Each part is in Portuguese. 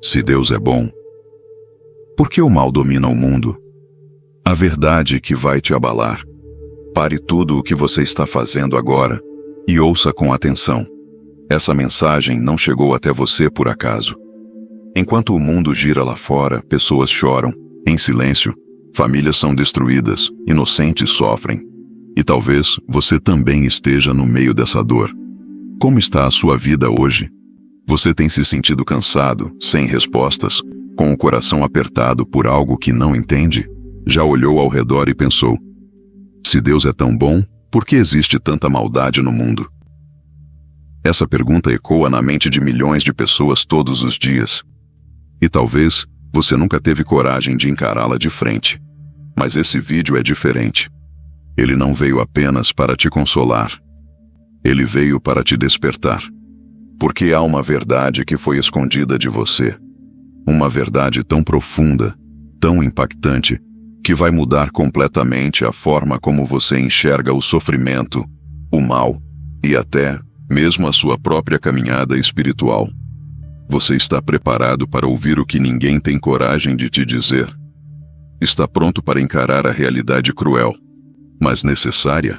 Se Deus é bom, por que o mal domina o mundo? A verdade que vai te abalar. Pare tudo o que você está fazendo agora e ouça com atenção. Essa mensagem não chegou até você por acaso. Enquanto o mundo gira lá fora, pessoas choram, em silêncio, famílias são destruídas, inocentes sofrem. E talvez você também esteja no meio dessa dor. Como está a sua vida hoje? Você tem se sentido cansado, sem respostas, com o coração apertado por algo que não entende? Já olhou ao redor e pensou: se Deus é tão bom, por que existe tanta maldade no mundo? Essa pergunta ecoa na mente de milhões de pessoas todos os dias. E talvez você nunca teve coragem de encará-la de frente. Mas esse vídeo é diferente. Ele não veio apenas para te consolar. Ele veio para te despertar. Porque há uma verdade que foi escondida de você. Uma verdade tão profunda, tão impactante, que vai mudar completamente a forma como você enxerga o sofrimento, o mal e até mesmo a sua própria caminhada espiritual. Você está preparado para ouvir o que ninguém tem coragem de te dizer? Está pronto para encarar a realidade cruel, mas necessária?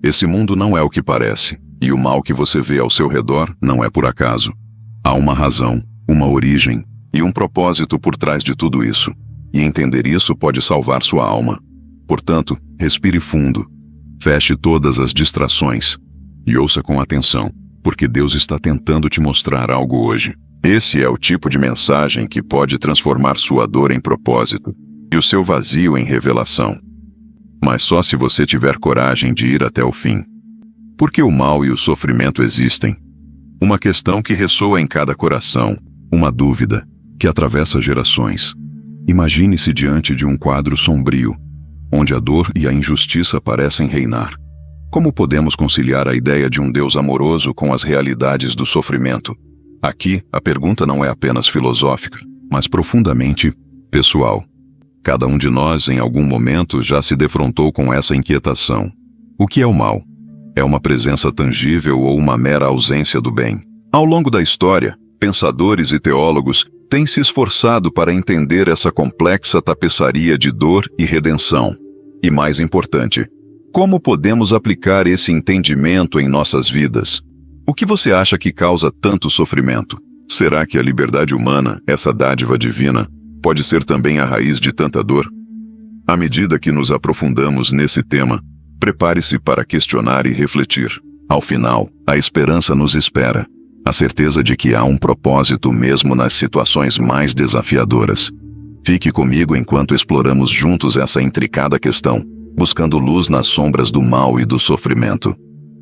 Esse mundo não é o que parece, e o mal que você vê ao seu redor não é por acaso. Há uma razão, uma origem e um propósito por trás de tudo isso, e entender isso pode salvar sua alma. Portanto, respire fundo, feche todas as distrações e ouça com atenção, porque Deus está tentando te mostrar algo hoje. Esse é o tipo de mensagem que pode transformar sua dor em propósito e o seu vazio em revelação. Mas só se você tiver coragem de ir até o fim. Por que o mal e o sofrimento existem? Uma questão que ressoa em cada coração, uma dúvida que atravessa gerações. Imagine-se diante de um quadro sombrio, onde a dor e a injustiça parecem reinar. Como podemos conciliar a ideia de um Deus amoroso com as realidades do sofrimento? Aqui, a pergunta não é apenas filosófica, mas profundamente pessoal. Cada um de nós, em algum momento, já se defrontou com essa inquietação. O que é o mal? É uma presença tangível ou uma mera ausência do bem? Ao longo da história, pensadores e teólogos têm se esforçado para entender essa complexa tapeçaria de dor e redenção. E mais importante, como podemos aplicar esse entendimento em nossas vidas? O que você acha que causa tanto sofrimento? Será que a liberdade humana, essa dádiva divina, pode ser também a raiz de tanta dor? À medida que nos aprofundamos nesse tema, prepare-se para questionar e refletir. Ao final, a esperança nos espera, a certeza de que há um propósito mesmo nas situações mais desafiadoras. Fique comigo enquanto exploramos juntos essa intricada questão, buscando luz nas sombras do mal e do sofrimento.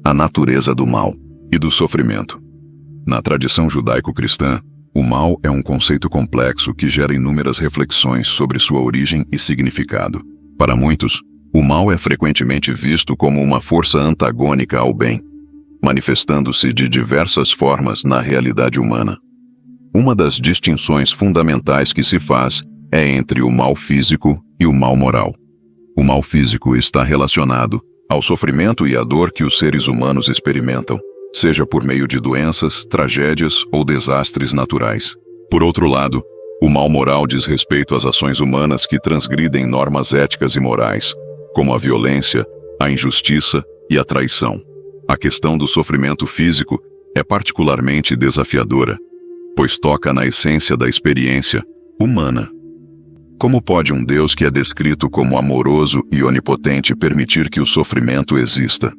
A natureza do mal e do sofrimento. Na tradição judaico-cristã, o mal é um conceito complexo que gera inúmeras reflexões sobre sua origem e significado. Para muitos, o mal é frequentemente visto como uma força antagônica ao bem, manifestando-se de diversas formas na realidade humana. Uma das distinções fundamentais que se faz é entre o mal físico e o mal moral. O mal físico está relacionado ao sofrimento e à dor que os seres humanos experimentam, seja por meio de doenças, tragédias ou desastres naturais. Por outro lado, o mal moral diz respeito às ações humanas que transgridem normas éticas e morais, como a violência, a injustiça e a traição. A questão do sofrimento físico é particularmente desafiadora, pois toca na essência da experiência humana. Como pode um Deus que é descrito como amoroso e onipotente permitir que o sofrimento exista?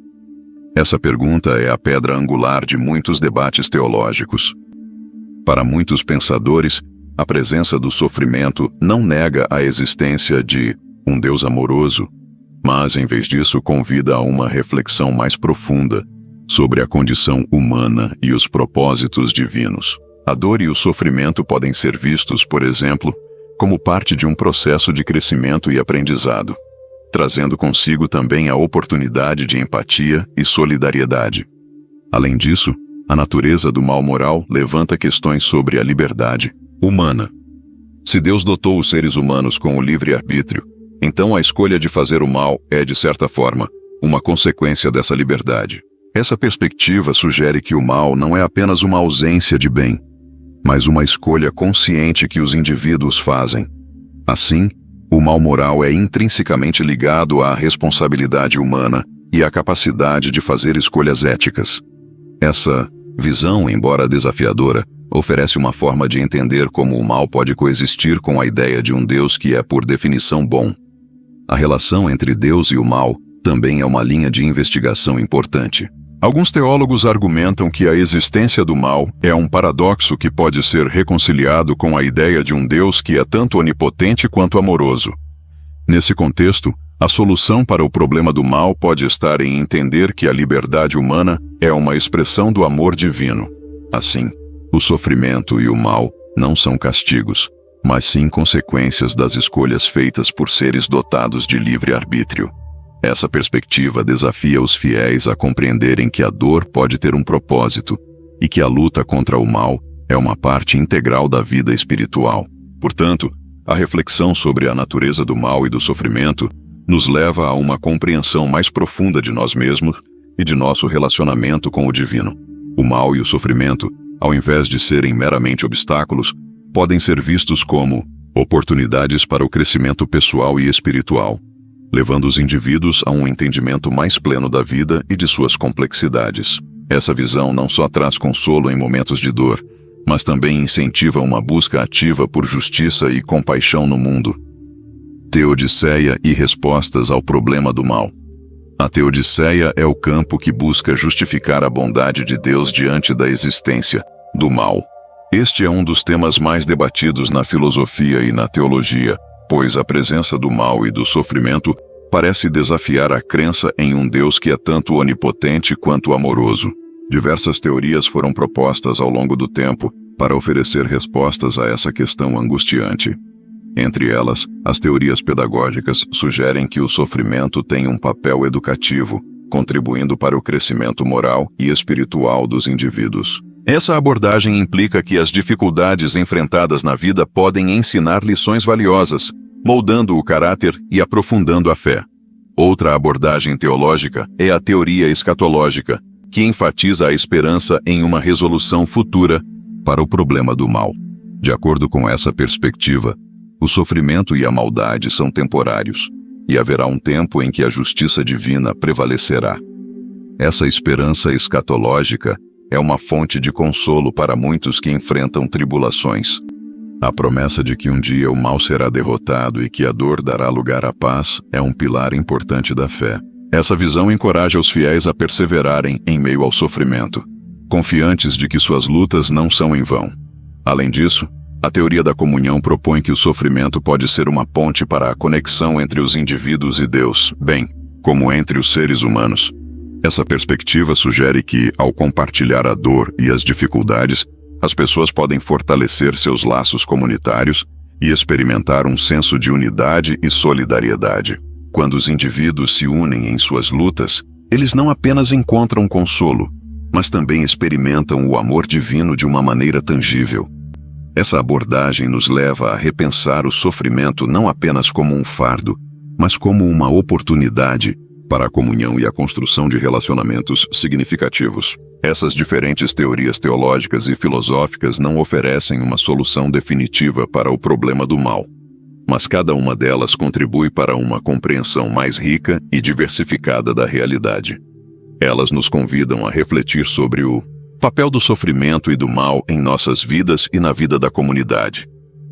Essa pergunta é a pedra angular de muitos debates teológicos. Para muitos pensadores, a presença do sofrimento não nega a existência de um Deus amoroso, mas, em vez disso, convida a uma reflexão mais profunda sobre a condição humana e os propósitos divinos. A dor e o sofrimento podem ser vistos, por exemplo, como parte de um processo de crescimento e aprendizado, trazendo consigo também a oportunidade de empatia e solidariedade. Além disso, a natureza do mal moral levanta questões sobre a liberdade humana. Se Deus dotou os seres humanos com o livre-arbítrio, então a escolha de fazer o mal é, de certa forma, uma consequência dessa liberdade. Essa perspectiva sugere que o mal não é apenas uma ausência de bem, mas uma escolha consciente que os indivíduos fazem. Assim, o mal moral é intrinsecamente ligado à responsabilidade humana e à capacidade de fazer escolhas éticas. Essa visão, embora desafiadora, oferece uma forma de entender como o mal pode coexistir com a ideia de um Deus que é por definição bom. A relação entre Deus e o mal também é uma linha de investigação importante. Alguns teólogos argumentam que a existência do mal é um paradoxo que pode ser reconciliado com a ideia de um Deus que é tanto onipotente quanto amoroso. Nesse contexto, a solução para o problema do mal pode estar em entender que a liberdade humana é uma expressão do amor divino. Assim, o sofrimento e o mal não são castigos, mas sim consequências das escolhas feitas por seres dotados de livre-arbítrio. Essa perspectiva desafia os fiéis a compreenderem que a dor pode ter um propósito e que a luta contra o mal é uma parte integral da vida espiritual. Portanto, a reflexão sobre a natureza do mal e do sofrimento nos leva a uma compreensão mais profunda de nós mesmos e de nosso relacionamento com o divino. O mal e o sofrimento, ao invés de serem meramente obstáculos, podem ser vistos como oportunidades para o crescimento pessoal e espiritual, levando os indivíduos a um entendimento mais pleno da vida e de suas complexidades. Essa visão não só traz consolo em momentos de dor, mas também incentiva uma busca ativa por justiça e compaixão no mundo. Teodiceia e respostas ao problema do mal. A teodiceia é o campo que busca justificar a bondade de Deus diante da existência do mal. Este é um dos temas mais debatidos na filosofia e na teologia, pois a presença do mal e do sofrimento parece desafiar a crença em um Deus que é tanto onipotente quanto amoroso. Diversas teorias foram propostas ao longo do tempo para oferecer respostas a essa questão angustiante. Entre elas, as teorias pedagógicas sugerem que o sofrimento tem um papel educativo, contribuindo para o crescimento moral e espiritual dos indivíduos. Essa abordagem implica que as dificuldades enfrentadas na vida podem ensinar lições valiosas, moldando o caráter e aprofundando a fé. Outra abordagem teológica é a teoria escatológica, que enfatiza a esperança em uma resolução futura para o problema do mal. De acordo com essa perspectiva, o sofrimento e a maldade são temporários, e haverá um tempo em que a justiça divina prevalecerá. Essa esperança escatológica é uma fonte de consolo para muitos que enfrentam tribulações. A promessa de que um dia o mal será derrotado e que a dor dará lugar à paz é um pilar importante da fé. Essa visão encoraja os fiéis a perseverarem em meio ao sofrimento, confiantes de que suas lutas não são em vão. Além disso, a teoria da comunhão propõe que o sofrimento pode ser uma ponte para a conexão entre os indivíduos e Deus, bem como entre os seres humanos. Essa perspectiva sugere que, ao compartilhar a dor e as dificuldades, as pessoas podem fortalecer seus laços comunitários e experimentar um senso de unidade e solidariedade. Quando os indivíduos se unem em suas lutas, eles não apenas encontram consolo, mas também experimentam o amor divino de uma maneira tangível. Essa abordagem nos leva a repensar o sofrimento não apenas como um fardo, mas como uma oportunidade para a comunhão e a construção de relacionamentos significativos. Essas diferentes teorias teológicas e filosóficas não oferecem uma solução definitiva para o problema do mal, mas cada uma delas contribui para uma compreensão mais rica e diversificada da realidade. Elas nos convidam a refletir sobre o papel do sofrimento e do mal em nossas vidas e na vida da comunidade.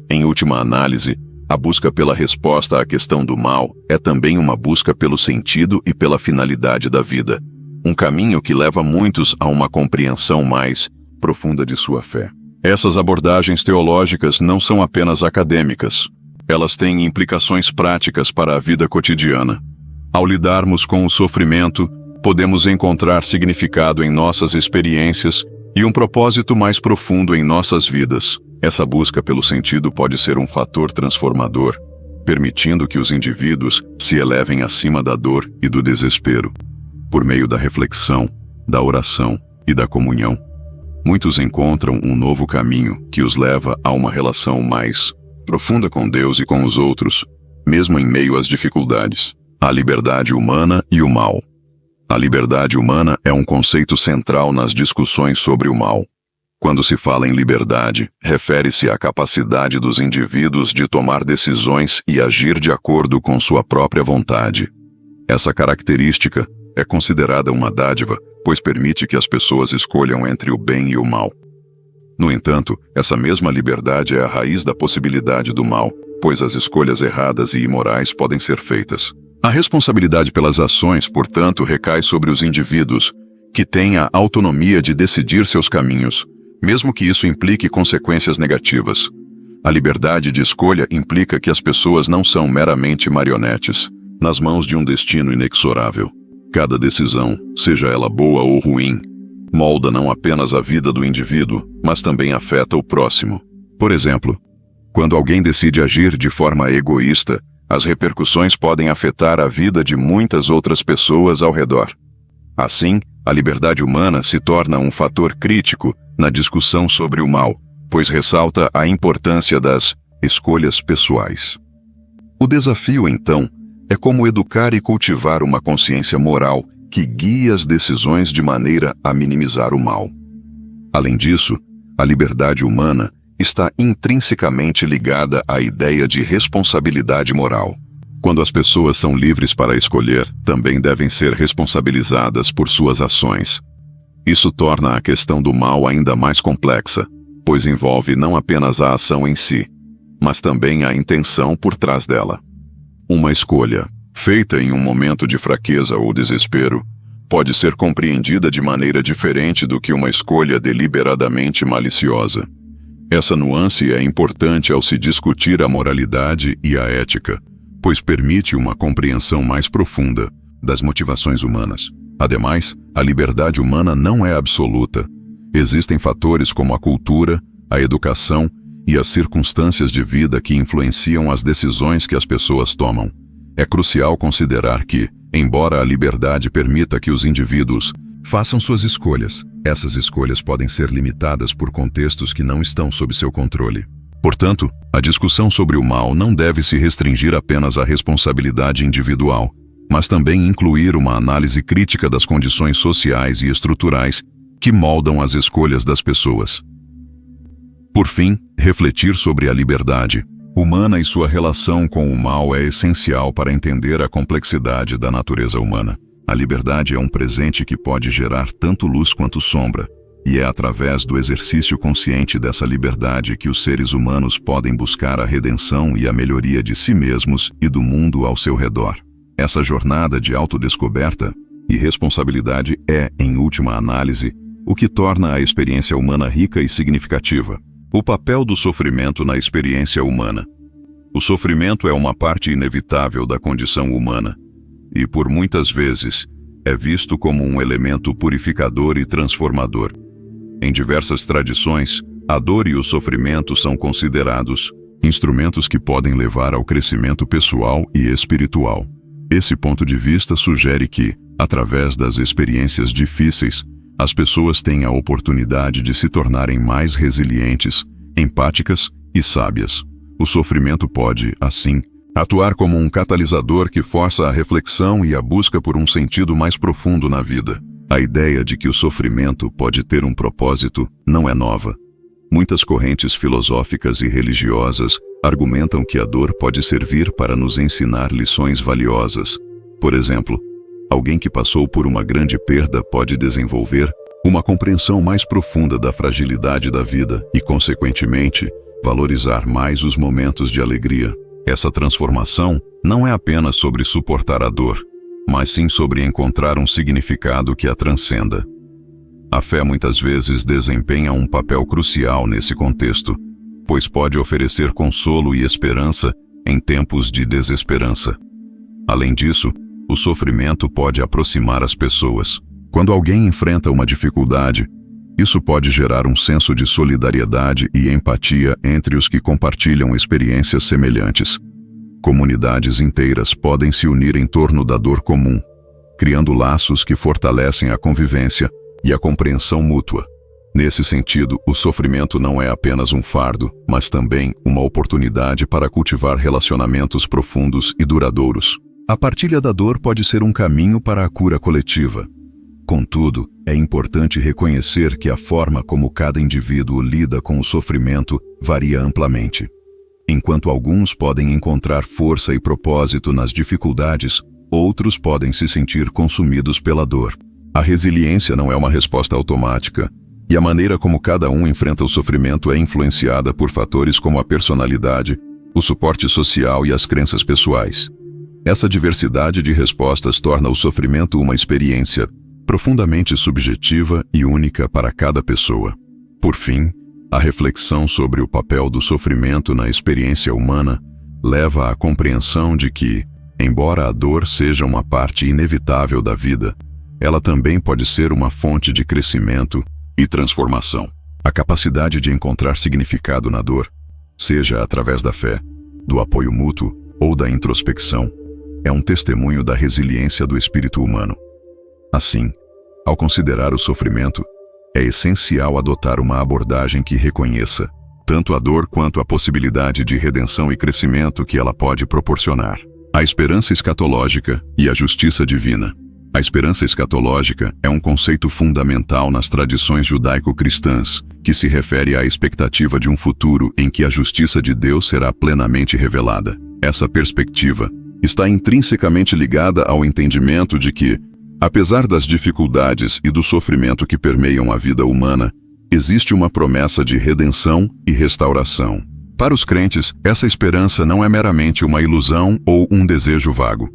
Em última análise, a busca pela resposta à questão do mal é também uma busca pelo sentido e pela finalidade da vida, um caminho que leva muitos a uma compreensão mais profunda de sua fé. Essas abordagens teológicas não são apenas acadêmicas, elas têm implicações práticas para a vida cotidiana. Ao lidarmos com o sofrimento, podemos encontrar significado em nossas experiências e um propósito mais profundo em nossas vidas. Essa busca pelo sentido pode ser um fator transformador, permitindo que os indivíduos se elevem acima da dor e do desespero. Por meio da reflexão, da oração e da comunhão, muitos encontram um novo caminho que os leva a uma relação mais profunda com Deus e com os outros, mesmo em meio às dificuldades. A liberdade humana e o mal. A liberdade humana é um conceito central nas discussões sobre o mal. Quando se fala em liberdade, refere-se à capacidade dos indivíduos de tomar decisões e agir de acordo com sua própria vontade. Essa característica é considerada uma dádiva, pois permite que as pessoas escolham entre o bem e o mal. No entanto, essa mesma liberdade é a raiz da possibilidade do mal, pois as escolhas erradas e imorais podem ser feitas. A responsabilidade pelas ações, portanto, recai sobre os indivíduos, que têm a autonomia de decidir seus caminhos, mesmo que isso implique consequências negativas. A liberdade de escolha implica que as pessoas não são meramente marionetes, nas mãos de um destino inexorável. Cada decisão, seja ela boa ou ruim, molda não apenas a vida do indivíduo, mas também afeta o próximo. Por exemplo, quando alguém decide agir de forma egoísta, as repercussões podem afetar a vida de muitas outras pessoas ao redor. Assim, a liberdade humana se torna um fator crítico na discussão sobre o mal, pois ressalta a importância das escolhas pessoais. O desafio, então, é como educar e cultivar uma consciência moral que guie as decisões de maneira a minimizar o mal. Além disso, a liberdade humana está intrinsecamente ligada à ideia de responsabilidade moral. Quando as pessoas são livres para escolher, também devem ser responsabilizadas por suas ações. Isso torna a questão do mal ainda mais complexa, pois envolve não apenas a ação em si, mas também a intenção por trás dela. Uma escolha, feita em um momento de fraqueza ou desespero, pode ser compreendida de maneira diferente do que uma escolha deliberadamente maliciosa. Essa nuance é importante ao se discutir a moralidade e a ética, pois permite uma compreensão mais profunda das motivações humanas. Ademais, a liberdade humana não é absoluta. Existem fatores como a cultura, a educação e as circunstâncias de vida que influenciam as decisões que as pessoas tomam. É crucial considerar que, embora a liberdade permita que os indivíduos façam suas escolhas, essas escolhas podem ser limitadas por contextos que não estão sob seu controle. Portanto, a discussão sobre o mal não deve se restringir apenas à responsabilidade individual, mas também incluir uma análise crítica das condições sociais e estruturais que moldam as escolhas das pessoas. Por fim, refletir sobre a liberdade humana e sua relação com o mal é essencial para entender a complexidade da natureza humana. A liberdade é um presente que pode gerar tanto luz quanto sombra, e é através do exercício consciente dessa liberdade que os seres humanos podem buscar a redenção e a melhoria de si mesmos e do mundo ao seu redor. Essa jornada de autodescoberta e responsabilidade é, em última análise, o que torna a experiência humana rica e significativa. O papel do sofrimento na experiência humana. O sofrimento é uma parte inevitável da condição humana, e por muitas vezes é visto como um elemento purificador e transformador. Em diversas tradições, a dor e o sofrimento são considerados instrumentos que podem levar ao crescimento pessoal e espiritual. Esse ponto de vista sugere que, através das experiências difíceis, as pessoas têm a oportunidade de se tornarem mais resilientes, empáticas e sábias. O sofrimento pode, assim, atuar como um catalisador que força a reflexão e a busca por um sentido mais profundo na vida. A ideia de que o sofrimento pode ter um propósito não é nova. Muitas correntes filosóficas e religiosas argumentam que a dor pode servir para nos ensinar lições valiosas. Por exemplo, alguém que passou por uma grande perda pode desenvolver uma compreensão mais profunda da fragilidade da vida e, consequentemente, valorizar mais os momentos de alegria. Essa transformação não é apenas sobre suportar a dor, mas sim sobre encontrar um significado que a transcenda. A fé muitas vezes desempenha um papel crucial nesse contexto, pois pode oferecer consolo e esperança em tempos de desesperança. Além disso, o sofrimento pode aproximar as pessoas. Quando alguém enfrenta uma dificuldade, isso pode gerar um senso de solidariedade e empatia entre os que compartilham experiências semelhantes. Comunidades inteiras podem se unir em torno da dor comum, criando laços que fortalecem a convivência e a compreensão mútua. Nesse sentido, o sofrimento não é apenas um fardo, mas também uma oportunidade para cultivar relacionamentos profundos e duradouros. A partilha da dor pode ser um caminho para a cura coletiva. Contudo, é importante reconhecer que a forma como cada indivíduo lida com o sofrimento varia amplamente. Enquanto alguns podem encontrar força e propósito nas dificuldades, outros podem se sentir consumidos pela dor. A resiliência não é uma resposta automática, e a maneira como cada um enfrenta o sofrimento é influenciada por fatores como a personalidade, o suporte social e as crenças pessoais. Essa diversidade de respostas torna o sofrimento uma experiência profundamente subjetiva e única para cada pessoa. Por fim, a reflexão sobre o papel do sofrimento na experiência humana leva à compreensão de que, embora a dor seja uma parte inevitável da vida, ela também pode ser uma fonte de crescimento e transformação. A capacidade de encontrar significado na dor, seja através da fé, do apoio mútuo ou da introspecção, é um testemunho da resiliência do espírito humano. Assim, ao considerar o sofrimento, é essencial adotar uma abordagem que reconheça tanto a dor quanto a possibilidade de redenção e crescimento que ela pode proporcionar. A esperança escatológica e a justiça divina. A esperança escatológica é um conceito fundamental nas tradições judaico-cristãs, que se refere à expectativa de um futuro em que a justiça de Deus será plenamente revelada. Essa perspectiva está intrinsecamente ligada ao entendimento de que, apesar das dificuldades e do sofrimento que permeiam a vida humana, existe uma promessa de redenção e restauração. Para os crentes, essa esperança não é meramente uma ilusão ou um desejo vago.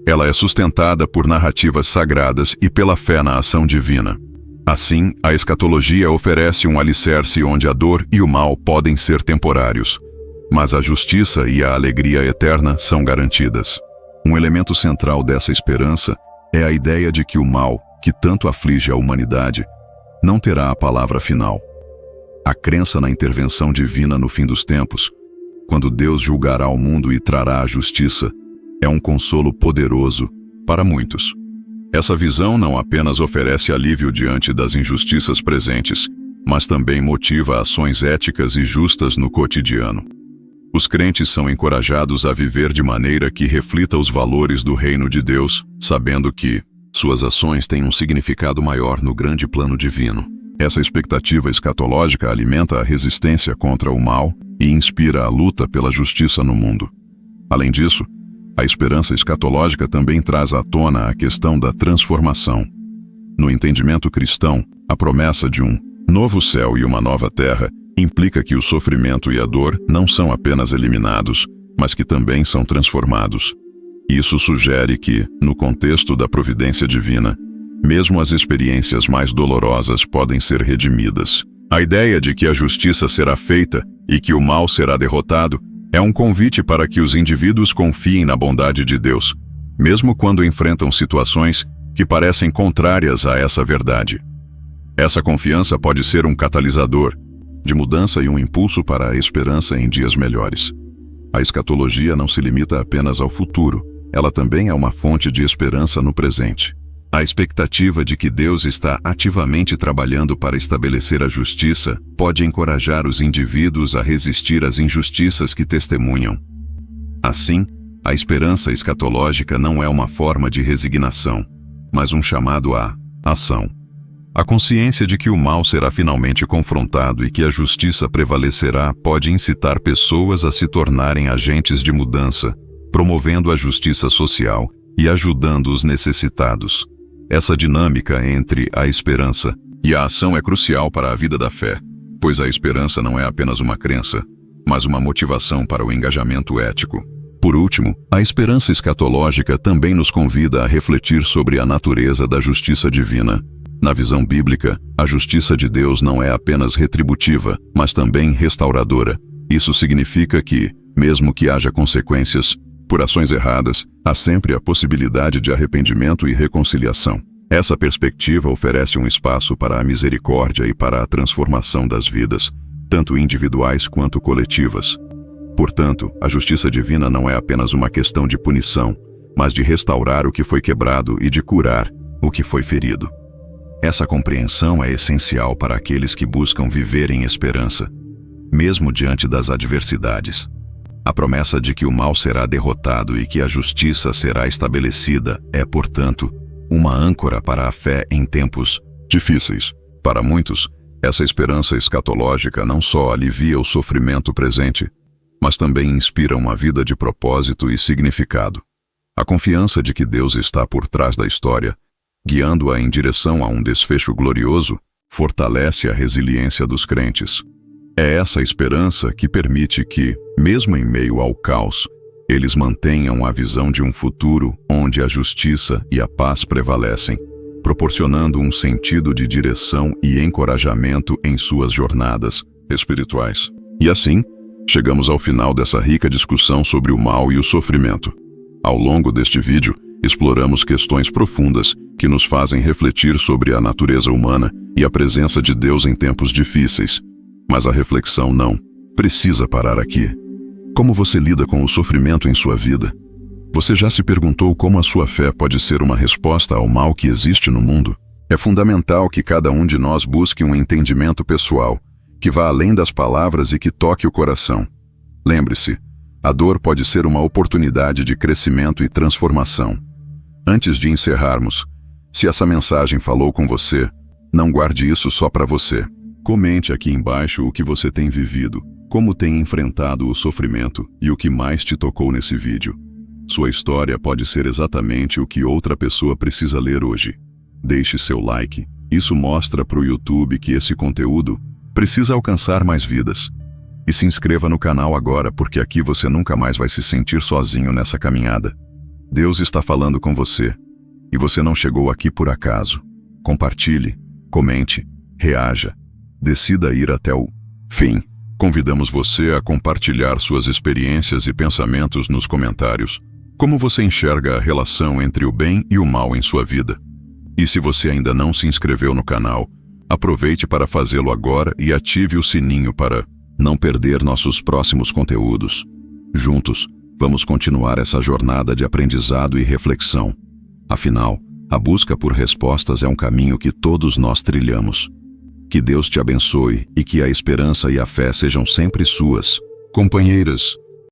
Ela é sustentada por narrativas sagradas e pela fé na ação divina. Assim, a escatologia oferece um alicerce onde a dor e o mal podem ser temporários, mas a justiça e a alegria eterna são garantidas. Um elemento central dessa esperança é a ideia de que o mal, que tanto aflige a humanidade, não terá a palavra final. A crença na intervenção divina no fim dos tempos, quando Deus julgará o mundo e trará a justiça, é um consolo poderoso para muitos. Essa visão não apenas oferece alívio diante das injustiças presentes, mas também motiva ações éticas e justas no cotidiano. Os crentes são encorajados a viver de maneira que reflita os valores do reino de Deus, sabendo que suas ações têm um significado maior no grande plano divino. Essa expectativa escatológica alimenta a resistência contra o mal e inspira a luta pela justiça no mundo. Além disso, a esperança escatológica também traz à tona a questão da transformação. No entendimento cristão, a promessa de um novo céu e uma nova terra implica que o sofrimento e a dor não são apenas eliminados, mas que também são transformados. Isso sugere que, no contexto da providência divina, mesmo as experiências mais dolorosas podem ser redimidas. A ideia de que a justiça será feita e que o mal será derrotado é um convite para que os indivíduos confiem na bondade de Deus, mesmo quando enfrentam situações que parecem contrárias a essa verdade. Essa confiança pode ser um catalisador de mudança e um impulso para a esperança em dias melhores. A escatologia não se limita apenas ao futuro, ela também é uma fonte de esperança no presente. A expectativa de que Deus está ativamente trabalhando para estabelecer a justiça pode encorajar os indivíduos a resistir às injustiças que testemunham. Assim, a esperança escatológica não é uma forma de resignação, mas um chamado à ação. A consciência de que o mal será finalmente confrontado e que a justiça prevalecerá pode incitar pessoas a se tornarem agentes de mudança, promovendo a justiça social e ajudando os necessitados. Essa dinâmica entre a esperança e a ação é crucial para a vida da fé, pois a esperança não é apenas uma crença, mas uma motivação para o engajamento ético. Por último, a esperança escatológica também nos convida a refletir sobre a natureza da justiça divina. Na visão bíblica, a justiça de Deus não é apenas retributiva, mas também restauradora. Isso significa que, mesmo que haja consequências por ações erradas, há sempre a possibilidade de arrependimento e reconciliação. Essa perspectiva oferece um espaço para a misericórdia e para a transformação das vidas, tanto individuais quanto coletivas. Portanto, a justiça divina não é apenas uma questão de punição, mas de restaurar o que foi quebrado e de curar o que foi ferido. Essa compreensão é essencial para aqueles que buscam viver em esperança, mesmo diante das adversidades. A promessa de que o mal será derrotado e que a justiça será estabelecida é, portanto, uma âncora para a fé em tempos difíceis. Para muitos, essa esperança escatológica não só alivia o sofrimento presente, mas também inspira uma vida de propósito e significado. A confiança de que Deus está por trás da história, guiando-a em direção a um desfecho glorioso, fortalece a resiliência dos crentes. É essa esperança que permite que, mesmo em meio ao caos, eles mantenham a visão de um futuro onde a justiça e a paz prevalecem, proporcionando um sentido de direção e encorajamento em suas jornadas espirituais. E assim, chegamos ao final dessa rica discussão sobre o mal e o sofrimento. Ao longo deste vídeo, exploramos questões profundas que nos fazem refletir sobre a natureza humana e a presença de Deus em tempos difíceis. Mas a reflexão não precisa parar aqui. Como você lida com o sofrimento em sua vida? Você já se perguntou como a sua fé pode ser uma resposta ao mal que existe no mundo? É fundamental que cada um de nós busque um entendimento pessoal, que vá além das palavras e que toque o coração. Lembre-se, a dor pode ser uma oportunidade de crescimento e transformação. Antes de encerrarmos, se essa mensagem falou com você, não guarde isso só para você. Comente aqui embaixo o que você tem vivido, como tem enfrentado o sofrimento e o que mais te tocou nesse vídeo. Sua história pode ser exatamente o que outra pessoa precisa ler hoje. Deixe seu like, isso mostra para o YouTube que esse conteúdo precisa alcançar mais vidas. E se inscreva no canal agora, porque aqui você nunca mais vai se sentir sozinho nessa caminhada. Deus está falando com você, e você não chegou aqui por acaso. Compartilhe, comente, reaja, decida ir até o fim. Convidamos você a compartilhar suas experiências e pensamentos nos comentários. Como você enxerga a relação entre o bem e o mal em sua vida? E se você ainda não se inscreveu no canal, aproveite para fazê-lo agora e ative o sininho para não perder nossos próximos conteúdos. Juntos, vamos continuar essa jornada de aprendizado e reflexão. Afinal, a busca por respostas é um caminho que todos nós trilhamos. Que Deus te abençoe e que a esperança e a fé sejam sempre suas companheiras.